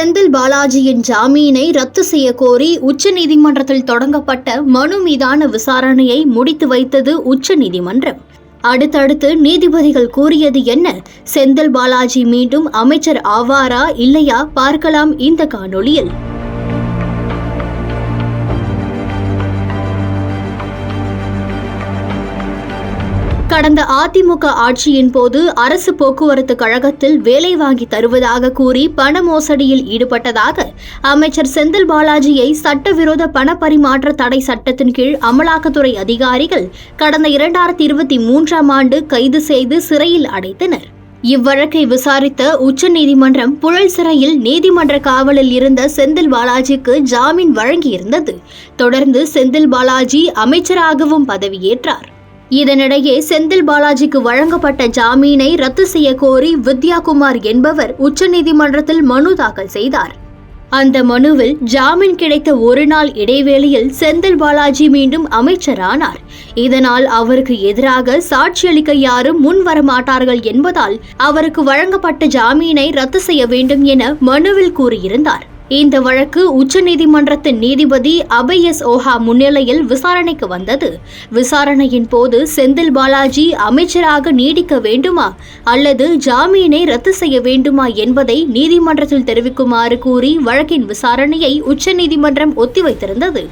செந்தில் பாலாஜியின் ஜாமீனை ரத்து செய்ய கோரி உச்சநீதிமன்றத்தில் தொடங்கப்பட்ட மனு மீதான விசாரணையை முடித்து வைத்தது உச்சநீதிமன்றம். அடுத்தடுத்து நீதிபதிகள் கூறியது என்ன? செந்தில் பாலாஜி மீண்டும் அமைச்சர் ஆவாரா இல்லையா? பார்க்கலாம் இந்த காணொளியில். கடந்த அதிமுக ஆட்சியின் போது அரசு போக்குவரத்து கழகத்தில் வேலை வாங்கி தருவதாக கூறி பண மோசடியில் ஈடுபட்டதாக அமைச்சர் செந்தில் பாலாஜியை சட்டவிரோத பண பரிமாற்ற தடை சட்டத்தின் கீழ் அமலாக்கத்துறை அதிகாரிகள் கடந்த 2023ஆம் ஆண்டு கைது செய்து சிறையில் அடைத்தனர். இவ்வழக்கை விசாரித்த உச்சநீதிமன்றம் புழல் சிறையில் நீதிமன்ற காவலில் இருந்த செந்தில் பாலாஜிக்கு ஜாமீன் வழங்கியிருந்தது. தொடர்ந்து செந்தில் பாலாஜி அமைச்சராகவும் பதவியேற்றார். இதனிடையே செந்தில் பாலாஜிக்கு வழங்கப்பட்ட ஜாமீனை ரத்து செய்ய கோரி வித்யாகுமார் என்பவர் உச்சநீதிமன்றத்தில் மனு தாக்கல் செய்தார். அந்த மனுவில் ஜாமீன் கிடைத்த ஒரு நாள் இடைவேளையில் செந்தில் பாலாஜி மீண்டும் அமைச்சரானார். இதனால் அவருக்கு எதிராக சாட்சியளிக்க யாரும் முன் வரமாட்டார்கள் என்பதால் அவருக்கு வழங்கப்பட்ட ஜாமீனை ரத்து செய்ய வேண்டும் என மனுவில் கூறியிருந்தார். இந்த வழக்கு உச்சநீதிமன்றத்தின் நீதிபதி அபய் எஸ் ஓஹா முன்னிலையில் விசாரணைக்கு வந்தது. விசாரணையின் போது செந்தில் பாலாஜி அமைச்சராக நீடிக்க வேண்டுமா அல்லது ஜாமீனை ரத்து செய்ய வேண்டுமா என்பதை நீதிமன்றத்தில் தெரிவிக்குமாறு கூறி வழக்கின் விசாரணையை உச்சநீதிமன்றம் ஒத்திவைத்திருந்தது.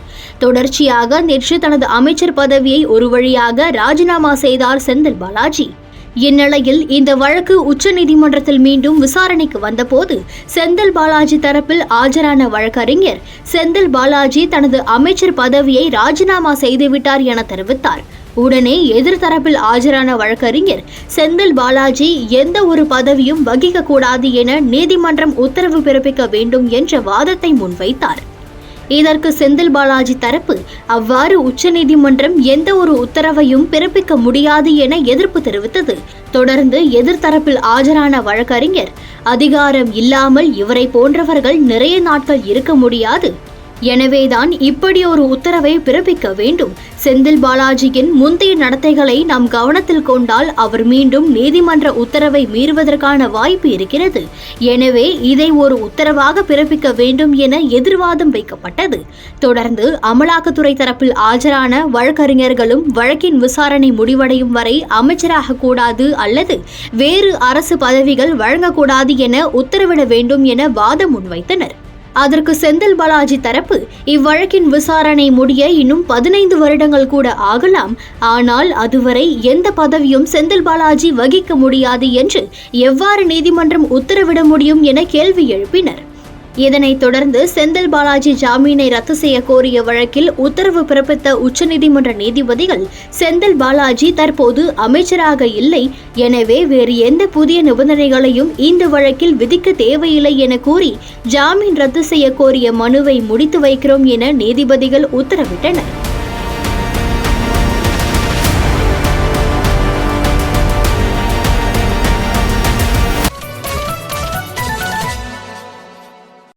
தொடர்ச்சியாக நேற்று தனது அமைச்சர் பதவியை ஒரு வழியாக ராஜினாமா செய்தார் செந்தில் பாலாஜி. இந்நிலையில் இந்த வழக்கு உச்சநீதிமன்றத்தில் மீண்டும் விசாரணைக்கு வந்தபோது செந்தில் பாலாஜி தரப்பில் ஆஜரான வழக்கறிஞர் செந்தில் பாலாஜி தனது அமைச்சர் பதவியை ராஜினாமா செய்துவிட்டார் என தெரிவித்தார். உடனே எதிர்த்தரப்பில் ஆஜரான வழக்கறிஞர் செந்தில் பாலாஜி எந்த ஒரு பதவியும் வகிக்க கூடாது என நீதிமன்றம் உத்தரவு பிறப்பிக்க வேண்டும் என்ற வாதத்தை முன்வைத்தார். இதற்கு செந்தில் பாலாஜி தரப்பு அவ்வாறு உச்சநீதிமன்றம் எந்த ஒரு உத்தரவையும் பிறப்பிக்க முடியாது என எதிர்ப்பு தெரிவித்தது. தொடர்ந்து எதிர்த்தரப்பில் ஆஜரான வழக்கறிஞர் அதிகாரம் இல்லாமல் இவரை போன்றவர்கள் நிறைய நாட்கள் இருக்க முடியாது, எனவேதான் இப்படி ஒரு உத்தரவை பிறப்பிக்க வேண்டும். செந்தில் பாலாஜியின் முந்தைய நடத்தைகளை நாம் கவனத்தில் கொண்டால் அவர் மீண்டும் நீதிமன்ற உத்தரவை மீறுவதற்கான வாய்ப்பு இருக்கிறது. எனவே இதை ஒரு உத்தரவாக பிறப்பிக்க வேண்டும் என எதிர்வாதம் வைக்கப்பட்டது. தொடர்ந்து அமலாக்கத்துறை தரப்பில் ஆஜரான வழக்கறிஞர்களும் வழக்கின் விசாரணை முடிவடையும் வரை அமைச்சராக கூடாது அல்லது வேறு அரசு பதவிகள் வழங்கக்கூடாது என உத்தரவிட வேண்டும் என வாதம் முன்வைத்தனர். அதற்கு செந்தில் பாலாஜி தரப்பு இவ்வழக்கின் விசாரணை முடிய இன்னும் 15 வருடங்கள் கூட ஆகலாம், ஆனால் அதுவரை எந்த பதவியும் செந்தில் பாலாஜி வகிக்க முடியாது என்று எவ்வாறு நீதிமன்றம் உத்தரவிட முடியும் என கேள்வி எழுப்பினர். இதனைத் தொடர்ந்து செந்தில் பாலாஜி ஜாமீனை ரத்து செய்ய கோரிய வழக்கில் உத்தரவு பிறப்பித்த உச்சநீதிமன்ற நீதிபதிகள் செந்தில் பாலாஜி தற்போது அமைச்சராக இல்லை, எனவே வேறு எந்த புதிய நிபந்தனைகளையும் இந்த வழக்கில் விதிக்க தேவையில்லை என கூறி ஜாமீன் ரத்து செய்ய கோரிய மனுவை முடித்து வைக்கிறோம் என நீதிபதிகள் உத்தரவிட்டனர்.